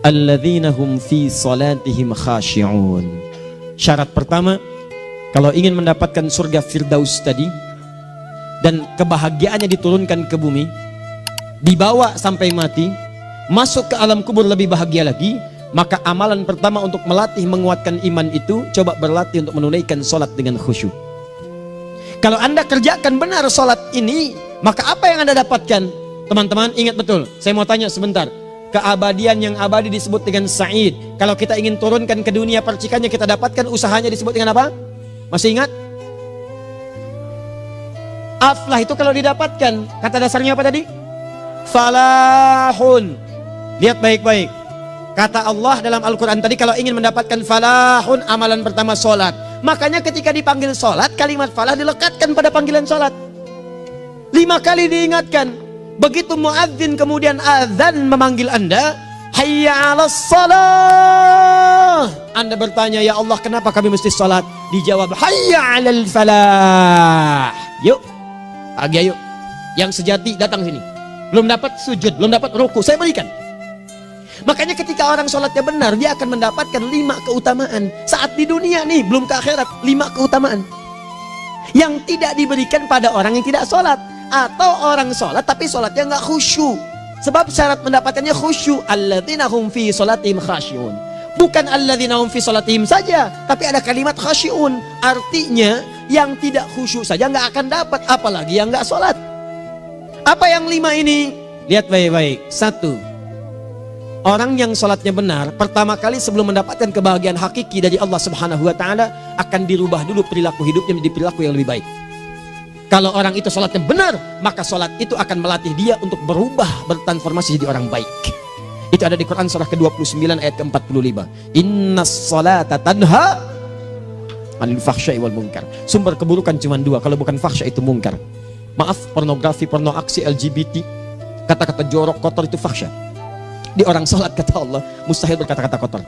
alladzina hum fi salatihim khashi'un. Syarat pertama, kalau ingin mendapatkan surga Firdaus tadi dan kebahagiaannya diturunkan ke bumi, dibawa sampai mati, masuk ke alam kubur lebih bahagia lagi, maka amalan pertama untuk melatih menguatkan iman itu, coba berlatih untuk menunaikan sholat dengan khusyuk. Kalau Anda kerjakan benar sholat ini, maka apa yang Anda dapatkan? Teman-teman ingat betul, saya mau tanya sebentar. Keabadian yang abadi disebut dengan sa'id. Kalau kita ingin turunkan ke dunia percikannya kita dapatkan, usahanya disebut dengan apa? Masih ingat? Aflah itu kalau didapatkan, kata dasarnya apa tadi? Falahun. Lihat baik-baik. Kata Allah dalam Al-Quran tadi, kalau ingin mendapatkan falahun, amalan pertama sholat. Makanya ketika dipanggil sholat, kalimat falah dilekatkan pada panggilan sholat. 5 kali diingatkan. Begitu muadzin kemudian azan memanggil Anda, hayya 'alas shalah. Anda bertanya, ya Allah kenapa kami mesti sholat? Dijawab, hayya 'alal falah. Yuk, pagi yuk. Yang sejati datang sini. Belum dapat sujud, belum dapat ruku, saya berikan. Makanya ketika orang sholatnya benar, dia akan mendapatkan 5 keutamaan. Saat di dunia nih, belum ke akhirat, 5 keutamaan yang tidak diberikan pada orang yang tidak sholat. Atau orang sholat tapi sholatnya nggak khusyuk. Sebab syarat mendapatkannya khusyuk. Alladzina hum fi sholatihim khasyi'un. Bukan alladzina hum fi sholatihim saja, tapi ada kalimat khasyi'un. Artinya yang tidak khusyuk saja nggak akan dapat, apalagi yang nggak sholat. Apa yang 5 ini? Lihat baik-baik. 1. Orang yang sholatnya benar, pertama kali sebelum mendapatkan kebahagiaan hakiki dari Allah Subhanahu wa Ta'ala, akan dirubah dulu perilaku hidupnya menjadi perilaku yang lebih baik. Kalau orang itu sholatnya benar, maka sholat itu akan melatih dia untuk berubah, bertransformasi jadi orang baik. Itu ada di Quran surah ke-29 ayat ke-45. Innas sholata tanha anil fahsya'i wal munkar. Sumber keburukan cuma 2, kalau bukan fahsya itu munkar. Maaf, pornografi, porno aksi, LGBT, kata-kata jorok, kotor itu fahsya. Di orang sholat kata Allah mustahil berkata-kata kotor.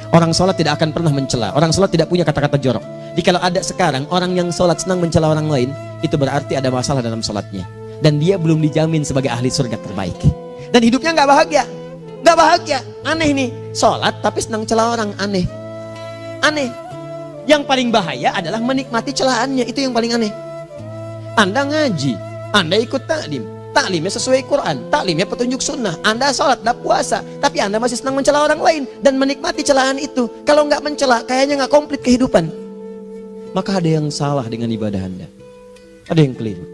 Orang sholat tidak akan pernah mencela. Orang sholat tidak punya kata-kata jorok. Jadi kalau ada sekarang orang yang sholat senang mencela orang lain, itu berarti ada masalah dalam sholatnya. Dan dia belum dijamin sebagai ahli surga terbaik. Dan hidupnya nggak bahagia. Nggak bahagia. Aneh nih. Sholat tapi senang celah orang. Aneh. Aneh. Yang paling bahaya adalah menikmati celahannya. Itu yang paling aneh. Anda ngaji. Anda ikut taklim. Taklimnya sesuai Quran, taklimnya petunjuk sunnah. Anda sholat, Anda puasa, tapi Anda masih senang mencela orang lain dan menikmati celahan itu. Kalau nggak mencela, kayaknya nggak komplit kehidupan. Maka ada yang salah dengan ibadah Anda. Ada yang keliru.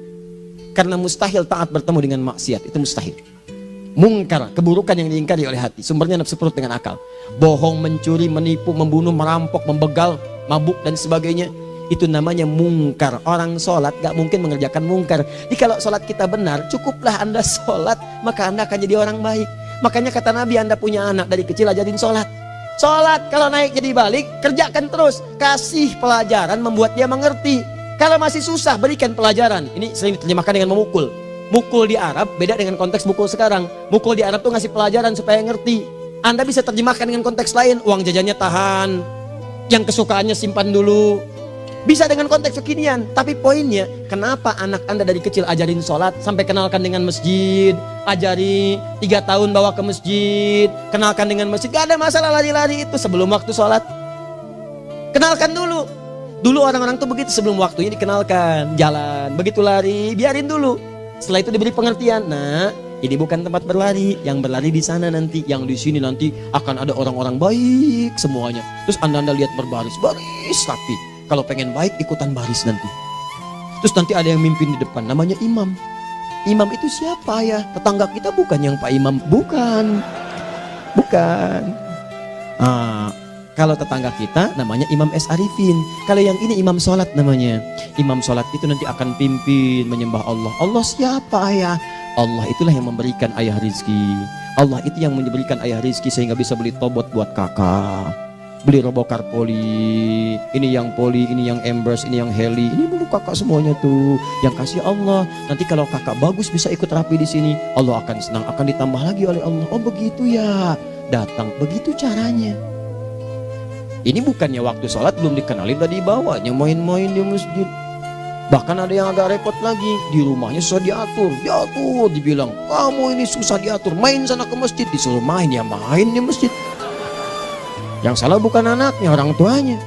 Karena mustahil taat bertemu dengan maksiat, itu mustahil. Mungkar, keburukan yang diingkari oleh hati, sumbernya nafsu perut dengan akal. Bohong, mencuri, menipu, membunuh, merampok, membegal, mabuk dan sebagainya. Itu namanya mungkar. Orang sholat gak mungkin mengerjakan mungkar. Jadi kalau sholat kita benar, cukuplah Anda sholat, maka Anda akan jadi orang baik. Makanya kata Nabi, Anda punya anak dari kecil ajarin sholat. Sholat, kalau naik jadi balik, kerjakan terus. Kasih pelajaran membuat dia mengerti. Kalau masih susah, berikan pelajaran. Ini sering diterjemahkan dengan memukul. Mukul di Arab beda dengan konteks mukul sekarang. Mukul di Arab tuh ngasih pelajaran supaya ngerti. Anda bisa terjemahkan dengan konteks lain. Uang jajannya tahan, yang kesukaannya simpan dulu. Bisa dengan konteks kekinian, tapi poinnya, kenapa anak Anda dari kecil ajarin sholat, sampai kenalkan dengan masjid, ajari 3 tahun bawa ke masjid, kenalkan dengan masjid, gak ada masalah lari-lari itu sebelum waktu sholat. Kenalkan dulu. Dulu orang-orang tuh begitu, sebelum waktunya dikenalkan, jalan, begitu lari, biarin dulu. Setelah itu diberi pengertian, nah ini bukan tempat berlari, yang berlari di sana nanti, yang di sini nanti akan ada orang-orang baik semuanya. Terus Anda lihat berbaris, baris rapi. Kalau pengen baik ikutan baris nanti. Terus nanti ada yang mimpin di depan, namanya imam. Imam itu siapa ya? Tetangga kita bukan yang Pak Imam, bukan. Bukan. Kalau tetangga kita namanya Imam S. Arifin. Kalau yang ini imam sholat namanya. Imam sholat itu nanti akan pimpin menyembah Allah. Allah siapa ya? Allah itulah yang memberikan ayah rizki. Allah itu yang memberikan ayah rizki sehingga bisa beli tobot buat kakak, beli robokar poli, ini yang poli, ini yang embers, ini yang heli, ini dulu kakak semuanya tuh yang kasih Allah. Nanti kalau kakak bagus bisa ikut rapi di sini, Allah akan senang, akan ditambah lagi oleh Allah. Oh begitu ya, datang begitu caranya. Ini bukannya waktu sholat belum dikenalin, udah dibawanya main-main di masjid. Bahkan ada yang agak repot lagi, di rumahnya susah diatur, dibilang, kamu ini susah diatur, main sana ke masjid, disuruh main, ya main di masjid. Yang salah bukan anaknya, orang tuanya.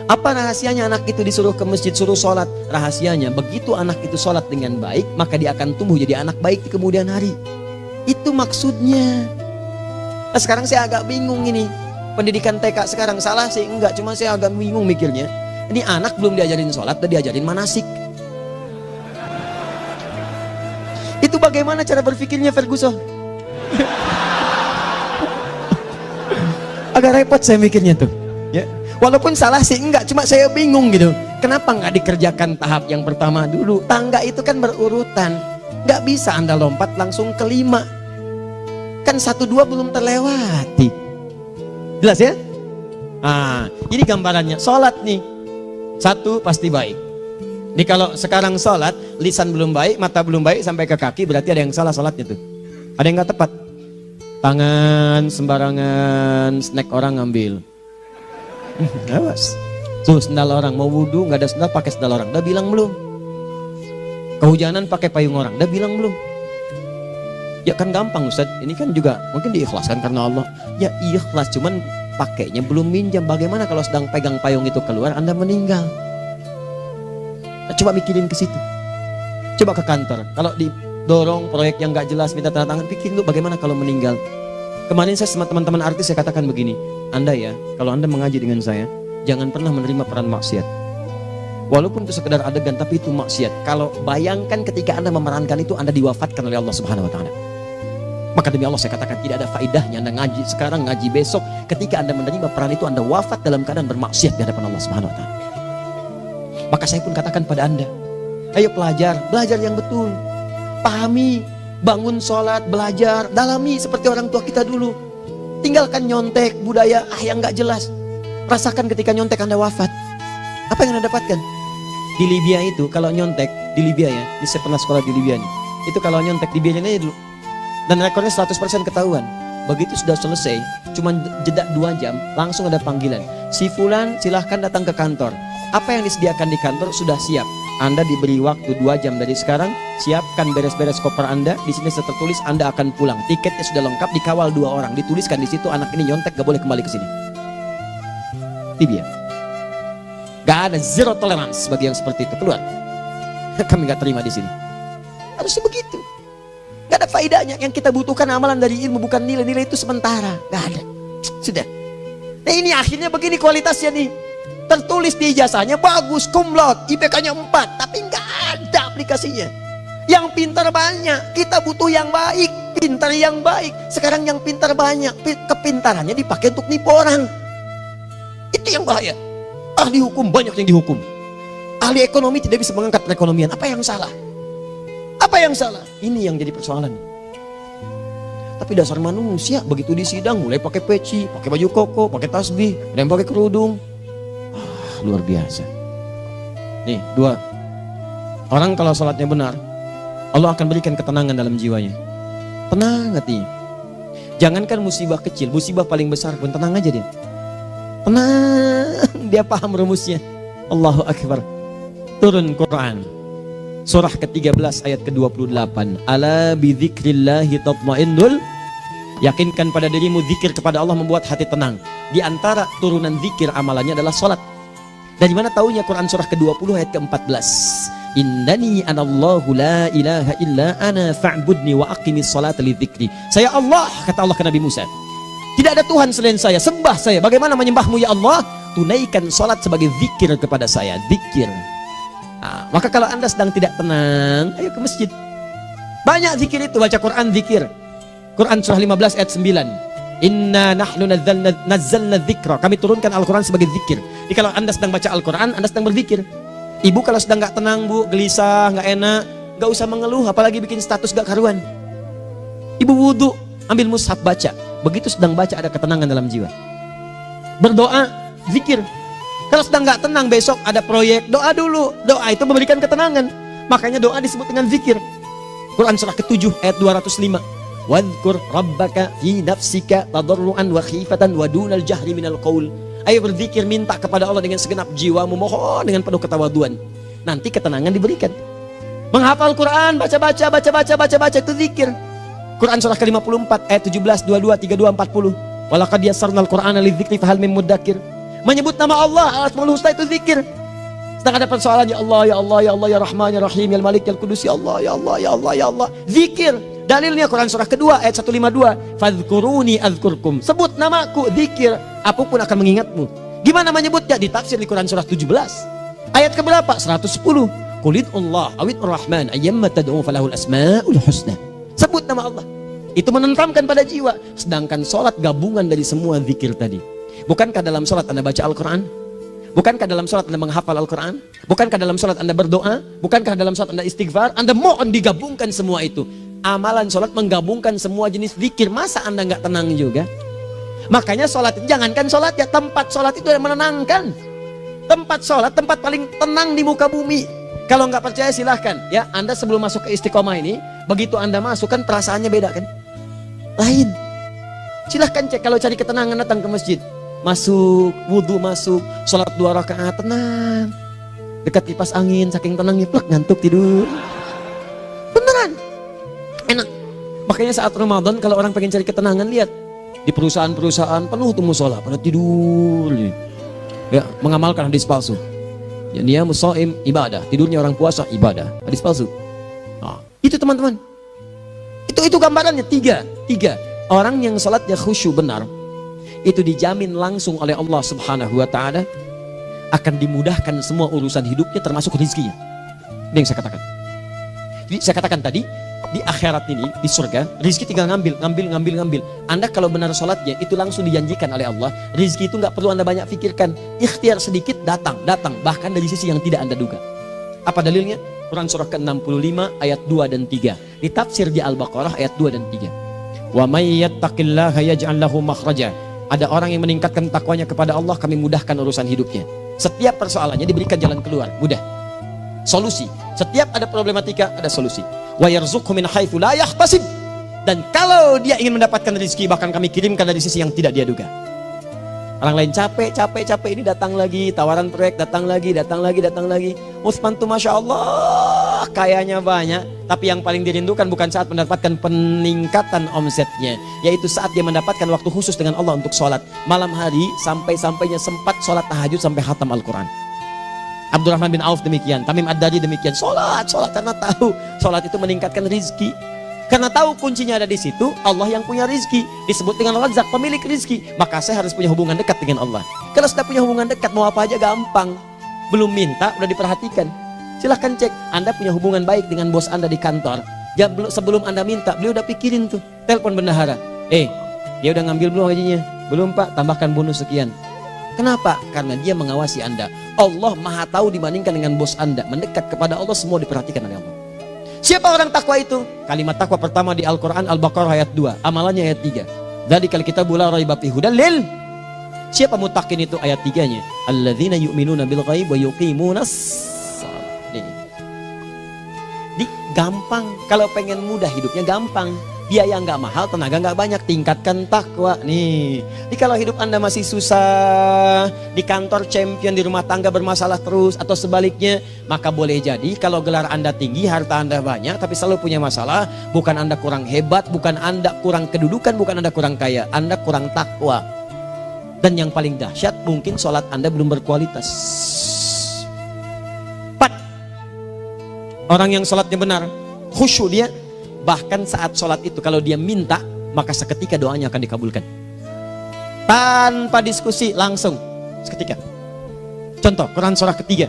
Apa rahasianya anak itu disuruh ke masjid, suruh sholat? Rahasianya, begitu anak itu sholat dengan baik, maka dia akan tumbuh jadi anak baik di kemudian hari. Itu maksudnya. Nah, sekarang saya agak bingung ini, pendidikan TK sekarang salah sih? Enggak, cuma saya agak bingung mikirnya. Ini anak belum diajarin sholat, udah diajarin manasik. Itu bagaimana cara berpikirnya Ferguson? Agak repot saya mikirnya tuh. Ya, walaupun salah sih enggak, cuma saya bingung gitu. Kenapa nggak dikerjakan tahap yang pertama dulu? Tangga itu kan berurutan, nggak bisa Anda lompat langsung ke 5. Kan 1, 2 belum terlewati. Jelas ya? Ah, ini gambarannya. Sholat nih. 1 pasti baik. Jadi kalau sekarang sholat, lisan belum baik, mata belum baik, sampai ke kaki, berarti ada yang salah sholatnya tuh. Ada yang nggak tepat. Tangan sembarangan, snack orang ngambil. Awas. Tuh sendal orang, mau wudhu nggak ada sendal, pakai sendal orang. Udah bilang belum? Kehujanan pakai payung orang. Udah bilang belum? Ya kan gampang Ustaz. Ini kan juga mungkin diikhlaskan karena Allah. Ya ikhlas, cuman pakainya belum minjam. Bagaimana kalau sedang pegang payung itu keluar, Anda meninggal? Nah, coba mikirin ke situ. Coba ke kantor. Kalau didorong proyek yang nggak jelas, minta tanda tangan, pikirin dulu bagaimana kalau meninggal. Kemarin saya sama teman-teman artis saya katakan begini, Anda ya, kalau Anda mengaji dengan saya, jangan pernah menerima peran maksiat. Walaupun itu sekedar adegan, tapi itu maksiat. Kalau bayangkan ketika Anda memerankan itu, Anda diwafatkan oleh Allah Subhanahu Wa Taala. Maka demi Allah saya katakan tidak ada faedahnya Anda ngaji sekarang, ngaji besok. Ketika Anda menerima peran itu, Anda wafat dalam keadaan bermaksiat di hadapan Allah Subhanahu Wa Taala. Maka saya pun katakan pada Anda, ayo belajar yang betul. Pahami, bangun sholat, belajar, dalami seperti orang tua kita dulu. Tinggalkan nyontek, budaya yang gak jelas. Rasakan ketika nyontek Anda wafat. Apa yang Anda dapatkan? Di Libya itu, kalau nyontek, di Libya ya, saya pernah sekolah di Libya nih. Itu kalau nyontek, dibiarin aja dulu. Dan rekornya 100% ketahuan. Begitu sudah selesai, cuma jeda 2 jam, langsung ada panggilan. Si Fulan silahkan datang ke kantor. Apa yang disediakan di kantor sudah siap. Anda diberi waktu 2 jam dari sekarang, siapkan beres-beres koper Anda. Di sini sudah tertulis Anda akan pulang. Tiketnya sudah lengkap, dikawal 2 orang. Dituliskan di situ anak ini nyontek gak boleh kembali ke sini. Libya. Gak ada zero tolerance bagi yang seperti itu, keluar. Kami gak terima di sini. Harusnya begitu. Gak ada faedahnya. Yang kita butuhkan amalan dari ilmu, bukan nilai-nilai itu sementara. Gak ada. Sudah. Nah ini akhirnya begini kualitasnya nih. Tertulis di ijazahnya bagus, cum laude, IPK-nya 4, tapi nggak ada aplikasinya. Yang pintar banyak, kita butuh yang baik, pintar yang baik. Sekarang yang pintar banyak, kepintarannya dipakai untuk nipu orang. Itu yang bahaya. Ahli hukum banyak yang dihukum. Ahli ekonomi tidak bisa mengangkat perekonomian. Apa yang salah? Apa yang salah? Ini yang jadi persoalan. Tapi dasar manusia begitu di sidang mulai pakai peci, pakai baju koko, pakai tasbih, ada yang pakai kerudung. Luar biasa. Nih 2. Orang kalau sholatnya benar, Allah akan berikan ketenangan dalam jiwanya. Tenang hatinya. Jangankan musibah kecil, musibah paling besar pun tenang aja dia. Tenang, dia paham rumusnya. Allahu Akbar. Turun Quran surah ke-13 ayat ke-28. Ala bidzikrillahi tatmainnul. Yakinkan pada dirimu, zikir kepada Allah membuat hati tenang. Di antara turunan zikir amalannya adalah sholat. Dari mana taunya? Quran surah ke-20 ayat ke-14. Innani anallahu la ilaha illa ana fa'budni wa aqimis salata lidzikri. Saya Allah, kata Allah ke Nabi Musa. Tidak ada Tuhan selain saya, sembah saya. Bagaimana menyembahmu ya Allah? Tunaikan salat sebagai zikir kepada saya, zikir. Nah, maka kalau Anda sedang tidak tenang, ayo ke masjid. Banyak zikir itu, baca Quran zikir. Quran surah 15 ayat 9. Inna nahnu nazzalna dzikra. Kami turunkan Al-Quran sebagai zikir. Jadi kalau Anda sedang baca Al-Quran, Anda sedang berzikir. Ibu kalau sedang gak tenang, Bu, gelisah, gak enak, gak usah mengeluh, apalagi bikin status gak karuan. Ibu wudhu, ambil mushaf baca. Begitu sedang baca ada ketenangan dalam jiwa. Berdoa, zikir. Kalau sedang gak tenang, besok ada proyek, doa dulu. Doa itu memberikan ketenangan. Makanya doa disebut dengan zikir. Quran surah ke-7 ayat 205. Wadhkur rabbaka fi nafsika tadarruan wa khifatan wa dunal jahri minal qaul. Ayo berzikir, minta kepada Allah dengan segenap jiwamu, mohon dengan penuh ketawaduan. nanti ketenangan diberikan. Menghafal Quran, baca itu zikir. Quran surah ke-54 ayat 17, 22, 32, 40. Walaqad yassarnal Qur'ana lidzikri fahal mim mudzakir. Menyebut nama Allah, Al-Asmaul Husna itu zikir. Sedang ada persoalan, ya Allah, ya Allah, ya Allah, ya Rahman, ya Rahim, ya Malik, ya Qudus, ya Allah, ya Allah, ya Allah, ya Allah. Zikir. Dalilnya Quran surah kedua ayat 152. Fadhkuruni azkurkum. Sebut namaku, zikir. Apapun akan mengingatmu. Gimana menyebutnya? Ditafsir di Quran surah 17. Ayat keberapa? 110. Qulidullah awid rahman ayyamma tad'u falahul asmaul husna. Sebut nama Allah. Itu menentramkan pada jiwa. Sedangkan sholat gabungan dari semua zikir tadi. Bukankah dalam sholat Anda baca Al-Quran? Bukankah dalam sholat Anda menghafal Al-Quran? Bukankah dalam sholat Anda berdoa? Bukankah dalam sholat Anda istighfar? Anda mohon digabungkan semua itu. Amalan sholat menggabungkan semua jenis zikir. Masa Anda nggak tenang juga? Makanya sholat, jangankan sholat ya, tempat sholat itu yang menenangkan. Tempat sholat, tempat paling tenang di muka bumi. Kalau nggak percaya silahkan ya, Anda sebelum masuk ke istiqomah ini, begitu Anda masuk kan perasaannya beda kan? Lain. Silahkan cek, kalau cari ketenangan datang ke masjid. Masuk, wudhu masuk, sholat 2 rakaat tenang. Dekat kipas angin, saking tenangnya plek ngantuk tidur. Beneran. Enak. Makanya saat Ramadan kalau orang pengen cari ketenangan, lihat di perusahaan-perusahaan penuh tuh musola, pada tidur. Ya, mengamalkan hadis palsu. Ya, dia musoim ibadah, tidurnya orang puasa ibadah, hadis palsu. Nah, itu teman-teman. Itu gambarannya tiga. Orang yang salatnya khusyuk benar, itu dijamin langsung oleh Allah Subhanahu wa taala akan dimudahkan semua urusan hidupnya termasuk rezekinya. Ini yang saya katakan. Jadi saya katakan tadi, di akhirat ini, di surga, rezeki tinggal ngambil. Anda kalau benar sholatnya, itu langsung dijanjikan oleh Allah. Rezeki itu nggak perlu Anda banyak pikirkan. Ikhtiar sedikit, datang. Bahkan dari sisi yang tidak Anda duga. Apa dalilnya? Quran surah ke-65 ayat 2 dan 3. Ditafsir di Al-Baqarah ayat 2 dan 3. Wa may yattaqillaha yaj'al lahu makhraja. Ada orang yang meningkatkan takwanya kepada Allah, kami mudahkan urusan hidupnya. Setiap persoalannya diberikan jalan keluar, mudah. Solusi. Setiap ada problematika, ada solusi. Wa yarzuqhu min haitsu la yahtasib. Dan kalau dia ingin mendapatkan rezeki, bahkan kami kirimkan dari sisi yang tidak dia duga. Orang lain capek ini datang lagi, tawaran proyek datang lagi. Utsman tuh Masya Allah kayanya banyak, tapi yang paling dirindukan bukan saat mendapatkan peningkatan omsetnya, yaitu saat dia mendapatkan waktu khusus dengan Allah untuk sholat malam hari, sampai-sampainya sempat sholat tahajud sampai khatam Al-Quran. Abdurrahman bin Auf demikian, Tamim Ad-Dari demikian, sholat karena tahu sholat itu meningkatkan rizki. Karena tahu kuncinya ada di situ, Allah yang punya rizki, disebut dengan Razzaq, pemilik rizki. Maka saya harus punya hubungan dekat dengan Allah. Kalau sudah punya hubungan dekat, mau apa aja gampang. Belum minta, udah diperhatikan. Silahkan cek, Anda punya hubungan baik dengan bos Anda di kantor. Sebelum Anda minta, beliau udah pikirin tuh, telepon bendahara. Dia udah ngambil belum gajinya? Belum Pak, tambahkan bonus sekian. Kenapa? Karena dia mengawasi Anda. Allah maha tahu dibandingkan dengan bos Anda. Mendekat kepada Allah, semua diperhatikan oleh Allah. Siapa orang takwa itu? Kalimat takwa pertama di Al-Quran Al-Baqarah ayat 2, amalannya ayat 3. Dzalikal kitabu la raiba fihi hudal lil. Siapa mutakin itu? Ayat 3-nya. Alladzina yu'minuna bil ghaib wa yuqimunas shalah. Gampang. Kalau pengen mudah hidupnya gampang. Biaya nggak mahal, tenaga nggak banyak, tingkatkan takwa nih. Jadi kalau hidup Anda masih susah, di kantor champion, di rumah tangga bermasalah terus, atau sebaliknya, maka boleh jadi kalau gelar Anda tinggi, harta Anda banyak, tapi selalu punya masalah. Bukan Anda kurang hebat, bukan Anda kurang kedudukan, bukan Anda kurang kaya, Anda kurang takwa. Dan yang paling dahsyat, mungkin sholat Anda belum berkualitas. 4. Orang yang sholatnya benar, khusyuk dia. Bahkan saat sholat itu kalau dia minta, maka seketika doanya akan dikabulkan. Tanpa diskusi, langsung seketika. Contoh, Quran surah ketiga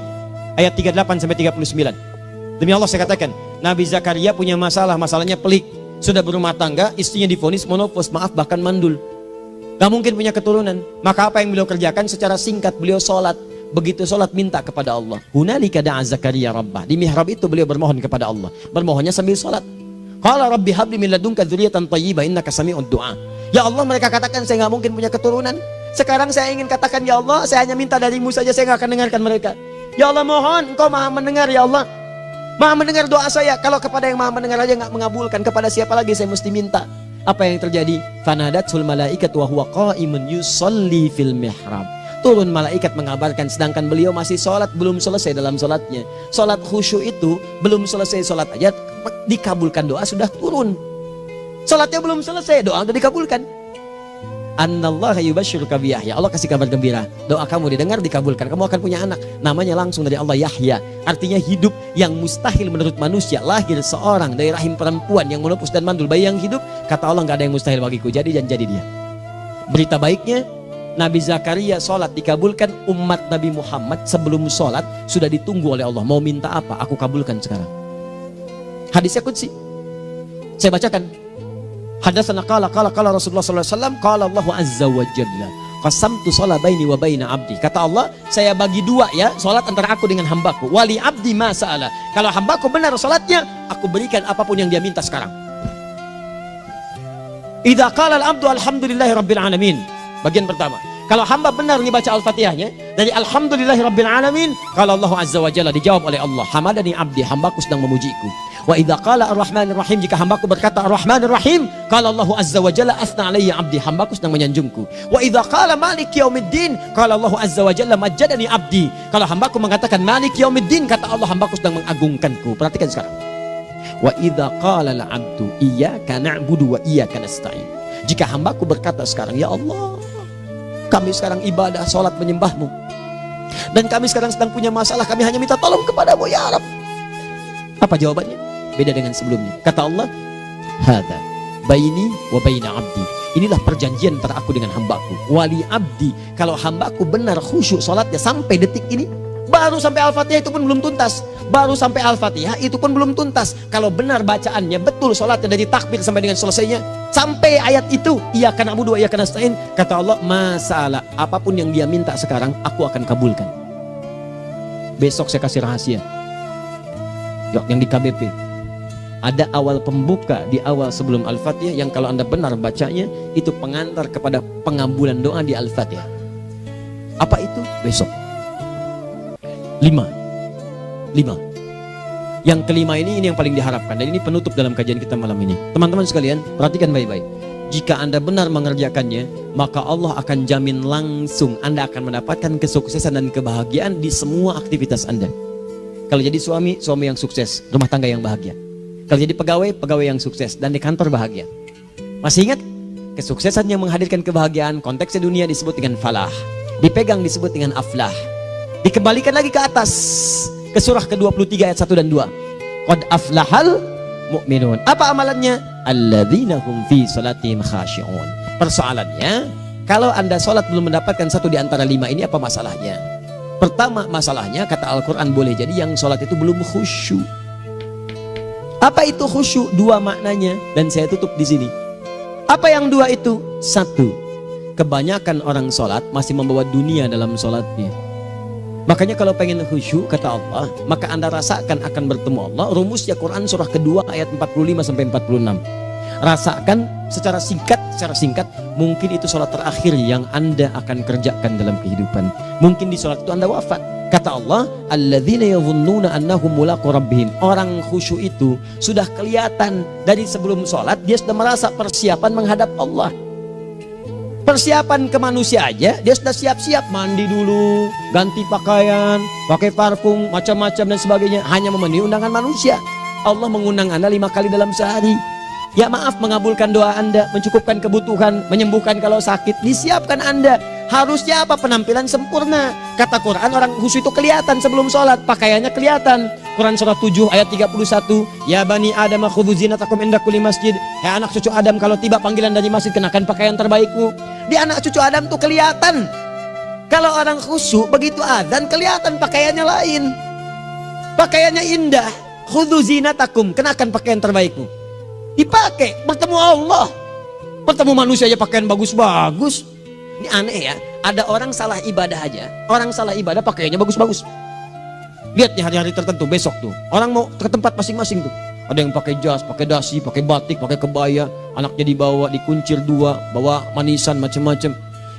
ayat 38 sampai 39. Demi Allah saya katakan, Nabi Zakaria punya masalahnya pelik. Sudah berumah tangga, istrinya divonis monopos, maaf bahkan mandul. Gak mungkin punya keturunan. Maka apa yang beliau kerjakan? Secara singkat beliau sholat. Begitu sholat minta kepada Allah. Hunalika da'a Zakaria rabbah. Di mihrab itu beliau bermohon kepada Allah. Bermohonnya sambil sholat. Qala rabbi habli min ladunka dzurriyyatan thayyibah innaka sami'ud du'a. Ya Allah, mereka katakan saya nggak mungkin punya keturunan. Sekarang saya ingin katakan, ya Allah, saya hanya minta darimu saja, saya nggak akan dengarkan mereka. Ya Allah, mohon Engkau maha mendengar, ya Allah. Maha mendengar doa saya. Kalau kepada yang maha mendengar aja nggak mengabulkan, kepada siapa lagi saya mesti minta? Apa yang terjadi? Fanadatul malaikatu wa huwa qa'imun yusalli fil mihrab. turun malaikat mengabarkan, sedangkan beliau masih sholat, belum selesai dalam sholatnya. Sholat khusyuk itu belum selesai sholat aja dikabulkan, doa sudah turun. Sholatnya belum selesai, doa sudah dikabulkan. Annallaha yubashshiruka bi Yahya. Allah kasih kabar gembira, doa kamu didengar, dikabulkan, kamu akan punya anak, namanya langsung dari Allah Yahya, artinya hidup yang mustahil menurut manusia. Lahir seorang dari rahim perempuan yang menopus dan mandul, bayi yang hidup, kata Allah nggak ada yang mustahil bagiku, jadi dan jadi dia. Berita baiknya, Nabi Zakaria sholat dikabulkan. Umat Nabi Muhammad sebelum sholat sudah ditunggu oleh Allah, mau minta apa aku kabulkan sekarang. Hadisnya qudsi, saya bacakan. Hadatsana qala Rasulullah sallallahu alaihi wasallam qala Allahu azza wa jalla qasamtu shalah baini wa baina abdi. Kata Allah, saya bagi dua ya salat antara aku dengan hambaku. Wali abdi ma sa'ala. Kalau hambaku benar salatnya, aku berikan apapun yang dia minta sekarang. Idza qala al-abdu alhamdulillahi rabbil alamin. Bagian pertama, kalau hamba benar nih baca Al-Fatihahnya dari alhamdulillahi rabbil alamin, kalau Allah azza wa jalla dijawab oleh Allah, hamadani abdi, hambaku sedang memujiku. Wa idza qala ar-rahmanir rahim, jika hambaku berkata ar-rahmanir rahim, qala Allah azza wa jalla asna alayya abdi, hambaku sedang menyanjungku. Wa idza qala maliki yaumiddin, qala Allah azza wa jalla majjadani abdi, kalau hambaku mengatakan maliki yaumiddin, kata Allah hambaku sedang mengagungkanku. Perhatikan sekarang. Wa idza qala al-abdu iyyaka na'budu wa iyyaka nasta'in, jika hambaku berkata sekarang, ya Allah, kami sekarang ibadah, sholat menyembahmu, dan kami sekarang sedang punya masalah, kami hanya minta tolong kepadamu ya Rabb. Apa jawabannya? Beda dengan sebelumnya. Kata Allah, hadza baini wa baina abdi, inilah perjanjian antara aku dengan hambaku. Wali abdi, kalau hambaku benar khusyuk sholatnya sampai detik ini, baru sampai Al-Fatihah itu pun belum tuntas, baru sampai Al-Fatihah itu pun belum tuntas. Kalau benar bacaannya betul, sholatnya dari takbir sampai dengan selesainya, sampai ayat itu iyyaka na'budu wa iyyaka nasta'in, kata Allah, masalah apapun yang dia minta sekarang aku akan kabulkan. Besok saya kasih rahasia yang di KBP. Ada awal pembuka di awal sebelum Al-Fatihah yang kalau Anda benar bacanya itu pengantar kepada pengabulan doa di Al-Fatihah. Apa itu? Besok. 5. Yang kelima ini yang paling diharapkan, dan ini penutup dalam kajian kita malam ini. Teman-teman sekalian, perhatikan baik-baik. Jika Anda benar mengerjakannya, maka Allah akan jamin langsung Anda akan mendapatkan kesuksesan dan kebahagiaan di semua aktivitas Anda. Kalau jadi suami, suami yang sukses, rumah tangga yang bahagia. Kalau jadi pegawai, pegawai yang sukses, dan di kantor bahagia. Masih ingat? Kesuksesan yang menghadirkan kebahagiaan, konteksnya dunia disebut dengan falah, dipegang disebut dengan aflah. Dikembalikan lagi ke atas, ke surah ke-23 ayat 1 dan 2. Qad aflahal mu'minun. Apa amalannya? Alladzina hum fi salatihim khashi'un. Persoalannya, kalau Anda sholat belum mendapatkan satu di antara 5 ini, apa masalahnya? Pertama masalahnya, kata Al-Quran, boleh jadi yang sholat itu belum khusyuk. Apa itu khusyuk? 2 maknanya, dan saya tutup di sini. Apa yang 2 itu? 1, kebanyakan orang sholat masih membawa dunia dalam sholatnya. Makanya kalau pengen khusyuk, kata Allah, maka Anda rasakan akan bertemu Allah. Rumusnya Quran surah kedua ayat 45 sampai 46. Rasakan secara singkat, mungkin itu sholat terakhir yang Anda akan kerjakan dalam kehidupan. Mungkin di sholat itu Anda wafat. Kata Allah, alladzina yadhunnuna annahum mulaqu rabbihim. Orang khusyuk itu sudah kelihatan dari sebelum sholat, dia sudah merasa persiapan menghadap Allah. Persiapan ke manusia aja, dia sudah siap-siap, mandi dulu, ganti pakaian, pakai parfum, macam-macam dan sebagainya, hanya memenuhi undangan manusia. Allah mengundang Anda 5 kali dalam sehari. Ya maaf, mengabulkan doa Anda, mencukupkan kebutuhan, menyembuhkan kalau sakit, disiapkan Anda. Harusnya apa? Penampilan sempurna. Kata Quran, orang khusyuk itu kelihatan sebelum sholat, pakaiannya kelihatan. Quran surah 7 ayat 31, ya bani Adam khudhu zinatakum inda kulli masjid. Hai anak cucu Adam, kalau tiba panggilan dari masjid, kenakan pakaian terbaikmu. Di anak cucu Adam tuh kelihatan. Kalau orang khusyuk begitu adzan kelihatan pakaiannya lain. Pakaiannya indah. Khudhu zinatakum, kenakan pakaian terbaikmu. Dipakai, bertemu Allah. Bertemu manusia aja pakaian bagus-bagus. Ini aneh ya, ada orang salah ibadah aja. Orang salah ibadah pakaiannya bagus-bagus. Lihat nih hari-hari tertentu, besok tuh orang mau ke tempat masing-masing tuh. Ada yang pakai jas, pakai dasi, pakai batik, pakai kebaya. Anaknya dibawa, dikuncir 2, bawa manisan macam-macam.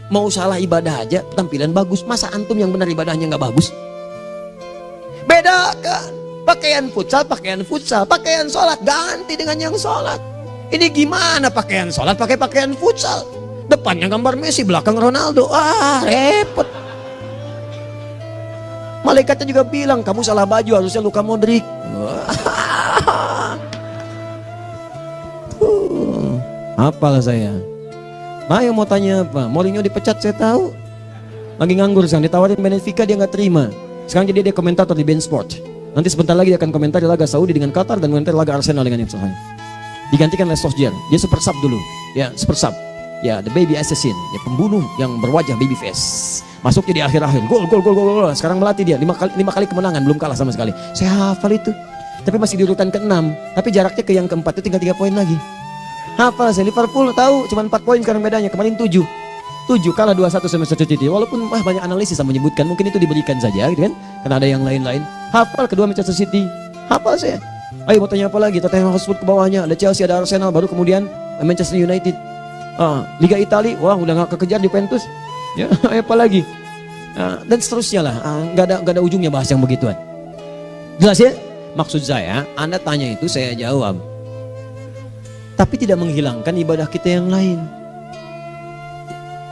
Mau salah ibadah aja, tampilan bagus. Masa antum yang benar ibadahnya nggak bagus? Bedakan. Pakaian futsal, pakaian sholat ganti dengan yang sholat. Ini gimana pakaian sholat pakai pakaian futsal? Depannya gambar Messi, belakang Ronaldo. Ah, repot. Malaikatnya juga bilang, kamu salah baju, harusnya Luka Modric. Apalah saya. Ayo mau tanya apa? Mourinho dipecat saya tahu. Lagi nganggur sekarang, ditawarin Benfica dia nggak terima. Sekarang jadi dia komentator di BeIN Sport. Nanti sebentar lagi dia akan komentar di laga Saudi dengan Qatar dan komentar laga Arsenal dengan Ipswich. Digantikan oleh Solskjaer. Dia super sub dulu. Ya, super sub. Ya, the baby assassin, ya pembunuh yang berwajah baby face. Masuknya di akhir-akhir, gol. Sekarang melatih dia 5 kali kemenangan, belum kalah sama sekali. Saya hafal itu. Tapi masih di urutan ke-6, tapi jaraknya ke yang ke-4 itu tinggal 3 poin lagi. Hafal saya. Liverpool tahu cuma 4 poin sekarang bedanya, kemarin 7 kalah 2-1 sama Manchester City. Walaupun banyak analisis yang menyebutkan mungkin itu diberikan saja gitu kan, karena ada yang lain-lain. Hafal kedua Manchester City. Hafal saya. Ayo mau tanya apa lagi? Tottenham Hotspur ke bawahnya, ada Chelsea, ada Arsenal, baru kemudian Manchester United. Liga Italia, wah udah gak kekejar Juventus. Ya, apa lagi? Dan seterusnya lah. Gak ada ujungnya bahas yang begituan. Jelas ya? Maksud saya, Anda tanya itu saya jawab. Tapi tidak menghilangkan ibadah kita yang lain.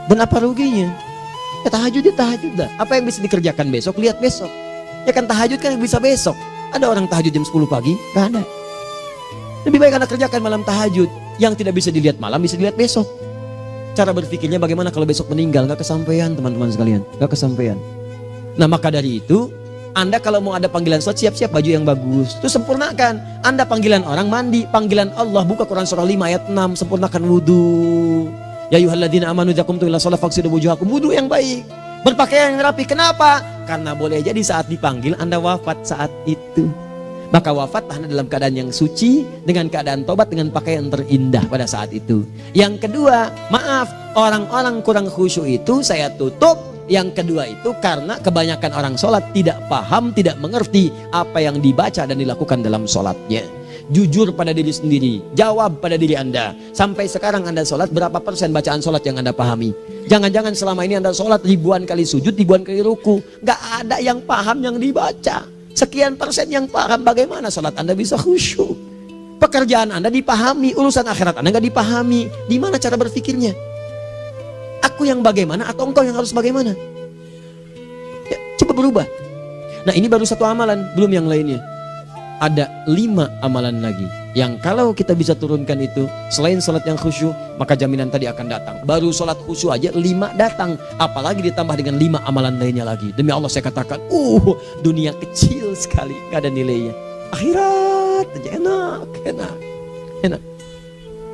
Dan apa ruginya? Ya tahajud dah. Apa yang bisa dikerjakan besok, lihat besok. Ya kan tahajud kan bisa besok. Ada orang tahajud jam 10 pagi? Gak ada. Lebih baik Anda kerjakan malam tahajud. Yang tidak bisa dilihat malam bisa dilihat besok. Cara berpikirnya bagaimana kalau besok meninggal? Gak kesampaian teman-teman sekalian. Gak kesampaian. Nah maka dari itu, Anda kalau mau ada panggilan sholat, siap-siap baju yang bagus. Itu sempurnakan. Anda panggilan orang mandi. Panggilan Allah, buka Quran surah 5 ayat 6. Sempurnakan wudhu. Ya ayyuhalladzina amanu idza qumtum ila shalah faghsilu wujuhakum. Wudhu yang baik. Berpakaian yang rapi. Kenapa? Karena boleh jadi saat dipanggil Anda wafat saat itu. Maka wafat Anda dalam keadaan yang suci, dengan keadaan tobat, dengan pakaian terindah pada saat itu. Yang kedua, maaf, orang-orang kurang khusyuk itu saya tutup. Yang kedua itu karena kebanyakan orang sholat tidak paham, tidak mengerti apa yang dibaca dan dilakukan dalam sholatnya. Jujur pada diri sendiri, jawab pada diri Anda. Sampai sekarang Anda sholat, berapa persen bacaan sholat yang Anda pahami? Jangan-jangan selama ini Anda sholat ribuan kali sujud, ribuan kali ruku, gak ada yang paham yang dibaca. Sekian persen yang paham, bagaimana sholat Anda bisa khusyuk? Pekerjaan Anda dipahami, urusan akhirat Anda gak dipahami. Di mana cara berpikirnya? Aku yang bagaimana atau engkau yang harus bagaimana? Ya, coba berubah. Nah ini baru satu amalan, belum yang lainnya. Ada 5 amalan lagi yang kalau kita bisa turunkan itu, selain sholat yang khusyuk, maka jaminan tadi akan datang. Baru sholat khusyuk aja 5 datang, apalagi ditambah dengan 5 amalan lainnya lagi. Demi Allah saya katakan, dunia kecil sekali, gak ada nilainya. Akhirat aja enak,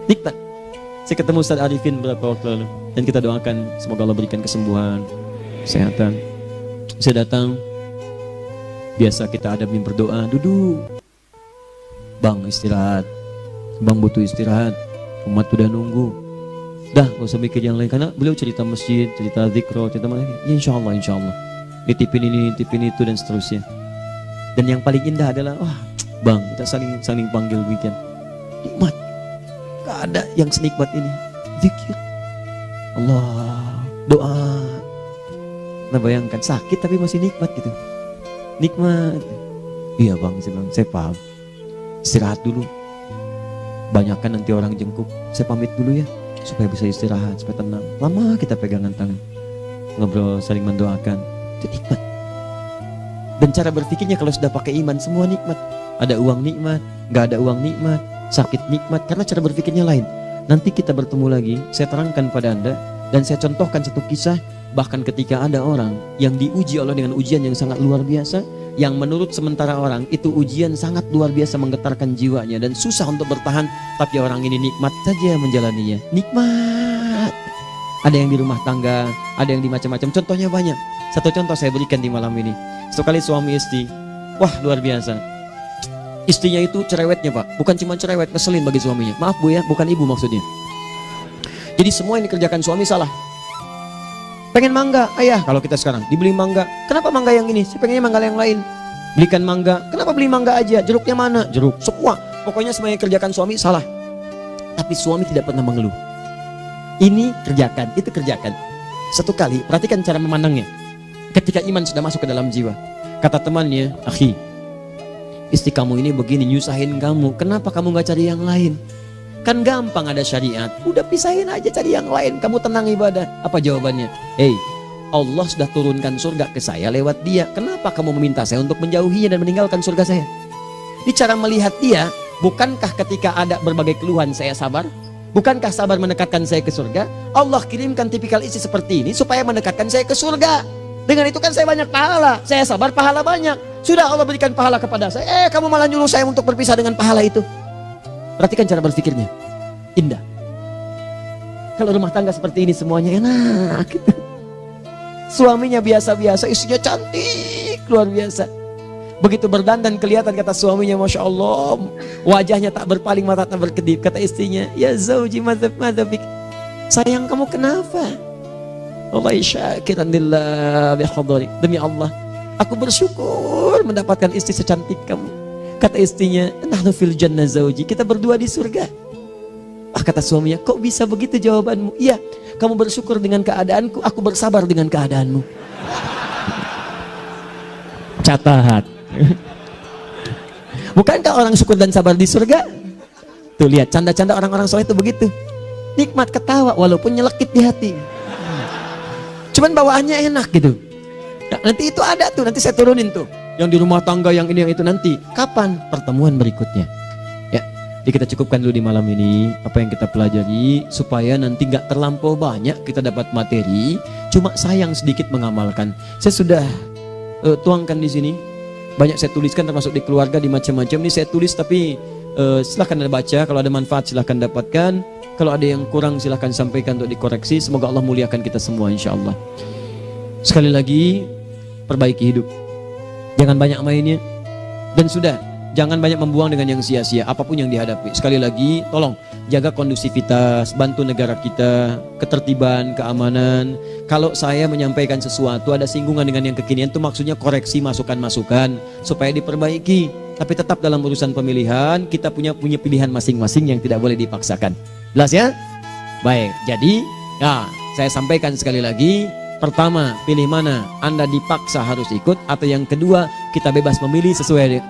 nikmat. Saya ketemu Ustaz Arifin beberapa waktu lalu, dan kita doakan semoga Allah berikan kesembuhan, kesehatan. Saya datang, biasa kita adabin berdoa, duduk. Bang istirahat, bang butuh istirahat, umat udah nunggu. Dah gak usah mikir yang lain, karena beliau cerita masjid, cerita zikro, cerita mana. Ya insya Allah. Nitipin ini, nitipin itu dan seterusnya. Dan yang paling indah adalah, bang kita saling panggil weekend. Nikmat, gak ada yang senikmat ini. Zikir, Allah, doa. Nah bayangkan sakit tapi masih nikmat gitu. Nikmat. Iya bang, saya paham. Istirahat dulu. Banyakkan nanti orang jengkuk. Saya pamit dulu ya, supaya bisa istirahat, supaya tenang. Lama kita pegangan tangan, ngobrol, saling mendoakan. Itu nikmat. Dan cara berpikirnya kalau sudah pakai iman, semua nikmat. Ada uang nikmat, gak ada uang nikmat, sakit nikmat. Karena cara berpikirnya lain. Nanti kita bertemu lagi, saya terangkan pada Anda. Dan saya contohkan satu kisah. Bahkan ketika ada orang yang diuji Allah dengan ujian yang sangat luar biasa, yang menurut sementara orang itu ujian sangat luar biasa menggetarkan jiwanya dan susah untuk bertahan, tapi orang ini nikmat saja menjalaninya. Nikmat. Ada yang di rumah tangga, ada yang di macam-macam. Contohnya banyak. Satu contoh saya berikan di malam ini. Sekali suami istri, wah luar biasa. Istrinya itu cerewetnya Pak, bukan cuma cerewet, ngeselin bagi suaminya. Maaf Bu ya, bukan ibu maksudnya. Jadi semua yang dikerjakan suami salah. Pengen mangga, ayah kalau kita sekarang dibeli mangga. Kenapa mangga yang ini? Saya pengennya mangga yang lain. Belikan mangga. Kenapa beli mangga aja? Jeruknya mana? Jeruk. Semua. Pokoknya semua yang kerjakan suami salah. Tapi suami tidak pernah mengeluh. Ini kerjakan, itu kerjakan. Satu kali, perhatikan cara memandangnya. Ketika iman sudah masuk ke dalam jiwa. Kata temannya, akhi, istri kamu ini begini, nyusahin kamu. Kenapa kamu gak cari yang lain? Kan gampang ada syariat. Udah pisahin aja cari yang lain. Kamu tenang ibadah. Apa jawabannya? Hey, Allah sudah turunkan surga ke saya lewat dia. Kenapa kamu meminta saya untuk menjauhinya dan meninggalkan surga saya? Ini cara melihat dia. Bukankah ketika ada berbagai keluhan saya sabar? Bukankah sabar mendekatkan saya ke surga? Allah kirimkan tipikal istri seperti ini supaya mendekatkan saya ke surga. Dengan itu kan saya banyak pahala. Saya sabar, pahala banyak. Sudah Allah berikan pahala kepada saya. Kamu malah nyuruh saya untuk berpisah dengan pahala itu. Perhatikan cara berpikirnya. Indah. Kalau rumah tangga seperti ini semuanya enak gitu. Suaminya biasa-biasa, istrinya cantik, luar biasa. Begitu berdandan kelihatan, kata suaminya, Masya Allah, wajahnya tak berpaling, mata tak berkedip. Kata istrinya, ya zauji madzabik, sayang kamu kenapa? Wallahi syakiran lillah bihadari, demi Allah aku bersyukur mendapatkan istri secantik kamu. Kata istrinya, nahnu fil jannah zauji, kita berdua di surga. Kata suaminya, kok bisa begitu jawabanmu? Iya, kamu bersyukur dengan keadaanku, aku bersabar dengan keadaanmu. Catat. Bukankah orang syukur dan sabar di surga? Tuh lihat, canda-canda orang-orang soleh itu begitu. Nikmat ketawa walaupun nyelekit di hati. Cuman bawaannya enak gitu. Nah, nanti itu ada tuh, nanti saya turunin tuh. Yang di rumah tangga, yang ini, yang itu nanti. Kapan? Pertemuan berikutnya. Ya, jadi kita cukupkan dulu di malam ini apa yang kita pelajari, supaya nanti gak terlampau banyak kita dapat materi. Cuma sayang sedikit mengamalkan. Saya sudah tuangkan di sini. Banyak saya tuliskan, termasuk di keluarga, di macam-macam. Ini saya tulis, tapi silahkan Anda baca. Kalau ada manfaat silahkan dapatkan. Kalau ada yang kurang silahkan sampaikan untuk dikoreksi. Semoga Allah muliakan kita semua insya Allah. Sekali lagi, perbaiki hidup. Jangan banyak mainnya. Dan sudah, jangan banyak membuang dengan yang sia-sia, apapun yang dihadapi. Sekali lagi, tolong jaga kondusivitas, bantu negara kita, ketertiban, keamanan. Kalau saya menyampaikan sesuatu ada singgungan dengan yang kekinian, itu maksudnya koreksi masukan-masukan supaya diperbaiki. Tapi tetap dalam urusan pemilihan kita punya pilihan masing-masing yang tidak boleh dipaksakan. Jelas ya? Baik, jadi ya, saya sampaikan sekali lagi. Pertama, pilih mana? Anda dipaksa harus ikut, atau yang kedua, kita bebas memilih sesuai.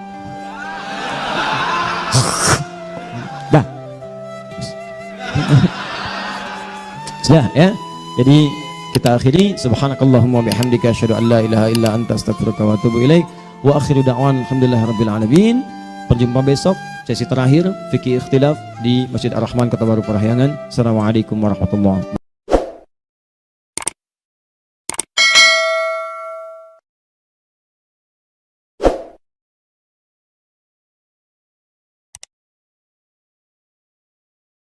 Dah. Sudah ya. Jadi kita akhiri, subhanakallahumma bihamdika asyhadu an la ilaha illa anta astaghfiruka wa atubu ilaik. Wa akhiru da'wan alhamdulillahirabbil alamin. Berjumpa besok sesi terakhir fikih ikhtilaf di Masjid Ar-Rahman Kota Baru Parahyangan. Assalamualaikum warahmatullahi wabarakatuh.